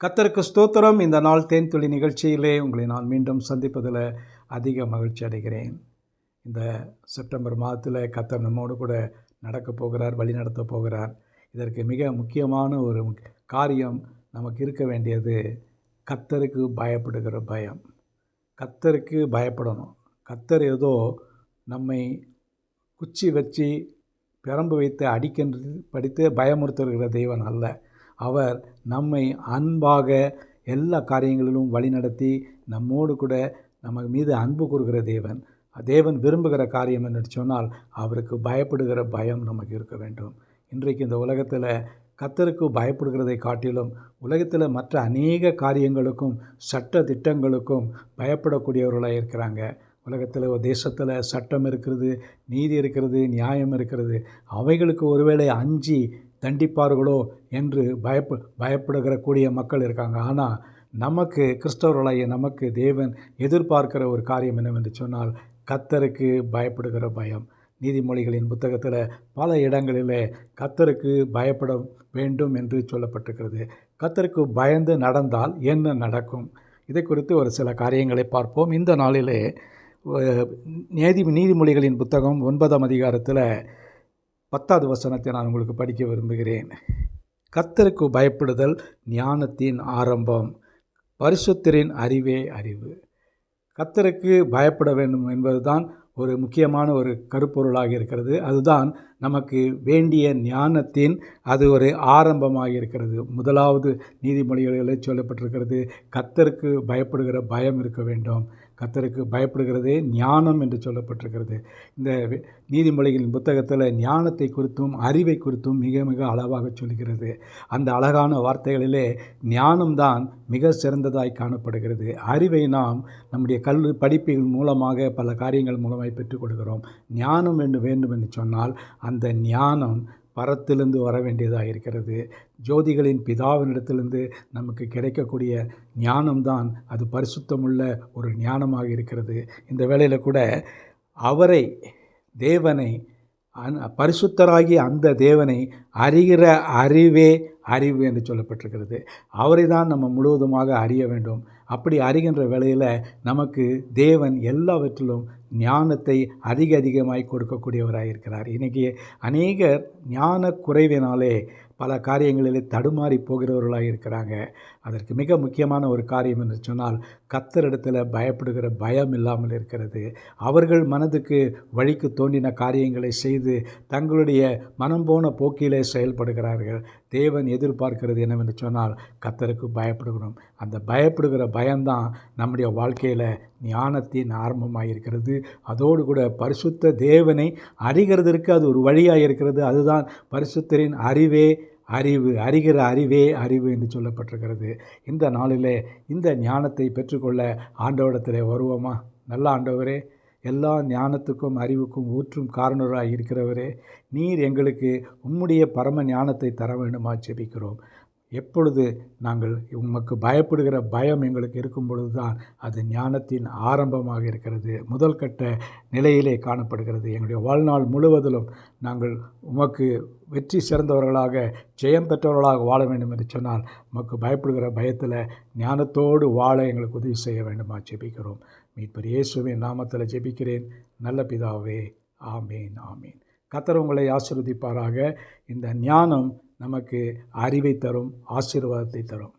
கர்த்தருக்கு ஸ்தோத்திரம். இந்த நாள் தேன்துளி நிகழ்ச்சியிலே உங்களை நான் மீண்டும் சந்திப்பதில் அதிக மகிழ்ச்சி அடைகிறேன். இந்த செப்டம்பர் மாதத்தில் கர்த்தர் நம்மோடு கூட நடக்கப் போகிறார், வழி நடத்தப் போகிறார். இதற்கு மிக முக்கியமான ஒரு காரியம் நமக்கு இருக்க வேண்டியது கர்த்தருக்கு பயப்படுகிற பயம். கர்த்தருக்கு பயப்படணும். கர்த்தர் ஏதோ நம்மை குச்சி வச்சு பிரம்பு வைத்து அடிக்கின்றது படித்து பயமுறுத்துகிற தெய்வன் அல்ல. அவர் நம்மை அன்பாக எல்லா காரியங்களிலும் வழிநடத்தி நம்மோடு கூட நம்ம மீது அன்பு கூறுகிற தேவன். தேவன் விரும்புகிற காரியம் என்று சொன்னால் அவருக்கு பயப்படுகிற பயம் நமக்கு இருக்க வேண்டும். இன்றைக்கு இந்த உலகத்தில் கர்த்தருக்கு பயப்படுகிறதை காட்டிலும் உலகத்தில் மற்ற அநேக காரியங்களுக்கும் சட்ட திட்டங்களுக்கும் பயப்படக்கூடியவர்களாக இருக்கிறாங்க. உலகத்தில் ஒரு தேசத்தில் சட்டம் இருக்கிறது, நீதி இருக்கிறது, நியாயம் இருக்கிறது. அவைகளுக்கு ஒருவேளை அஞ்சி தண்டிப்பார்களோ என்று பயப்படுகிற கூடிய மக்கள் இருக்காங்க. ஆனால் நமக்கு கிறிஸ்தவர்களாகிய நமக்கு தேவன் எதிர்பார்க்கிற ஒரு காரியம் என்னவென்று சொன்னால் கர்த்தருக்கு பயப்படுகிற பயம். நீதிமொழிகளின் புத்தகத்தில் பல இடங்களிலே கர்த்தருக்கு பயப்பட வேண்டும் என்று சொல்லப்பட்டிருக்கிறது. கர்த்தருக்கு பயந்து நடந்தால் என்ன நடக்கும்? இதை குறித்து ஒரு சில காரியங்களை பார்ப்போம். இந்த நாளிலே நீதிமொழிகளின் புத்தகம் 9ஆம் அதிகாரத்தில் 10வது வசனத்தை நான் உங்களுக்கு படிக்க விரும்புகிறேன். கர்த்தருக்கு பயப்படுதல் ஞானத்தின் ஆரம்பம், பரிசுத்தரின் அறிவே அறிவு. கர்த்தருக்கு பயப்பட வேண்டும் என்பதுதான் ஒரு முக்கியமான ஒரு கருப்பொருளாக இருக்கிறது. அதுதான் நமக்கு வேண்டிய ஞானத்தின் அது ஒரு ஆரம்பமாக இருக்கிறது. முதலாவது நீதிமொழிகளில் சொல்லப்பட்டிருக்கிறது, கர்த்தருக்கு பயப்படுகிற பயம் இருக்க வேண்டும். கர்த்தருக்கு பயப்படுகிறதே ஞானம் என்று சொல்லப்பட்டிருக்கிறது. இந்த நீதிமொழிகளின் புத்தகத்தில் ஞானத்தை குறித்தும் அறிவை குறித்தும் மிக மிக அளவாக சொல்கிறது. அந்த அழகான வார்த்தைகளிலே ஞானம்தான் மிக சிறந்ததாய் காணப்படுகிறது. அறிவை நாம் நம்முடைய படிப்புகள் மூலமாக பல காரியங்கள் மூலமாக பெற்றுக்கொள்கிறோம். ஞானம் வேண்டும் என்று சொன்னால் அந்த ஞானம் பரத்திலிருந்து வர வேண்டியதாக இருக்கிறது. ஜோதிகளின் பிதாவினிடத்திலிருந்து நமக்கு கிடைக்கக்கூடிய ஞானம்தான் அது பரிசுத்தமுள்ள ஒரு ஞானமாக இருக்கிறது. இந்த வேளையில் கூட அவரை தேவனை பரிசுத்தராகி அந்த தேவனை அறிகிற அறிவே அறிவு என்று சொல்லப்பட்டிருக்கிறது. அவரை தான் நம்ம முழுவதுமாக அறிய வேண்டும். அப்படி அறிகின்ற வேளையில் நமக்கு தேவன் எல்லாவற்றிலும் ஞானத்தை அதிகமாய் கொடுக்கக்கூடியவராக இருக்கிறார். இன்றைக்கி அநேகர் ஞான குறைவினாலே பல காரியங்களிலே தடுமாறி போகிறவர்களாக இருக்கிறாங்க. அதற்கு மிக முக்கியமான ஒரு காரியம் என்று சொன்னால் கர்த்தரிடத்தில் பயப்படுகிற பயம் இல்லாமல் இருக்கிறது. அவர்கள் மனதுக்கு வழிக்கு தோன்றின காரியங்களை செய்து தங்களுடைய மனம் போன போக்கிலே செயல்படுகிறார்கள். தேவன் எதிர்பார்க்கிறது என்னவென்று சொன்னால் கர்த்தருக்கு பயப்படுகிறோம். அந்த பயப்படுகிற பயம்தான் நம்முடைய வாழ்க்கையில் ஞானத்தின் ஆரம்பமாக இருக்கிறது. அதோடு கூட பரிசுத்த தேவனை அறிகிறதற்கு அது ஒரு வழியாக இருக்கிறது. அதுதான் பரிசுத்தரின் அறிவே அறிவு, அறிகிற அறிவே அறிவு என்று சொல்லப்பட்டிருக்கிறது. இந்த நாளிலே இந்த ஞானத்தை பெற்றுக்கொள்ள ஆண்டவரிடத்தில் வருவோமா? நல்ல ஆண்டவரே, எல்லா ஞானத்துக்கும் அறிவுக்கும் ஊற்றும் காரணராக இருக்கிறவரே, நீர் எங்களுக்கு உம்முடைய பரம ஞானத்தை தர வேண்டுமா ஜெபிக்கிறோம். எப்பொழுது நாங்கள் உமக்கு பயப்படுகிற பயம் எங்களுக்கு இருக்கும் பொழுது தான் அது ஞானத்தின் ஆரம்பமாக இருக்கிறது, முதல் கட்ட நிலையிலே காணப்படுகிறது. எங்களுடைய வாழ்நாள் முழுவதிலும் நாங்கள் உமக்கு வெற்றி சிறந்தவர்களாக ஜெயம் பெற்றவர்களாக வாழ வேண்டும் என்று சொன்னால் உமக்கு பயப்படுகிற பயத்தில் ஞானத்தோடு வாழ எங்களுக்கு உதவி செய்ய வேண்டுமா ஜெபிக்கிறோம். மீட்பர் இயேசுவின் நாமத்தில் ஜெபிக்கிறேன் நல்ல பிதாவே. ஆமேன் ஆமேன். கர்த்தர் உங்களை ஆசீர்வதிப்பாராக. இந்த ஞானம் நமக்கு அறிவை தரும், ஆசீர்வாதத்தை தரும்.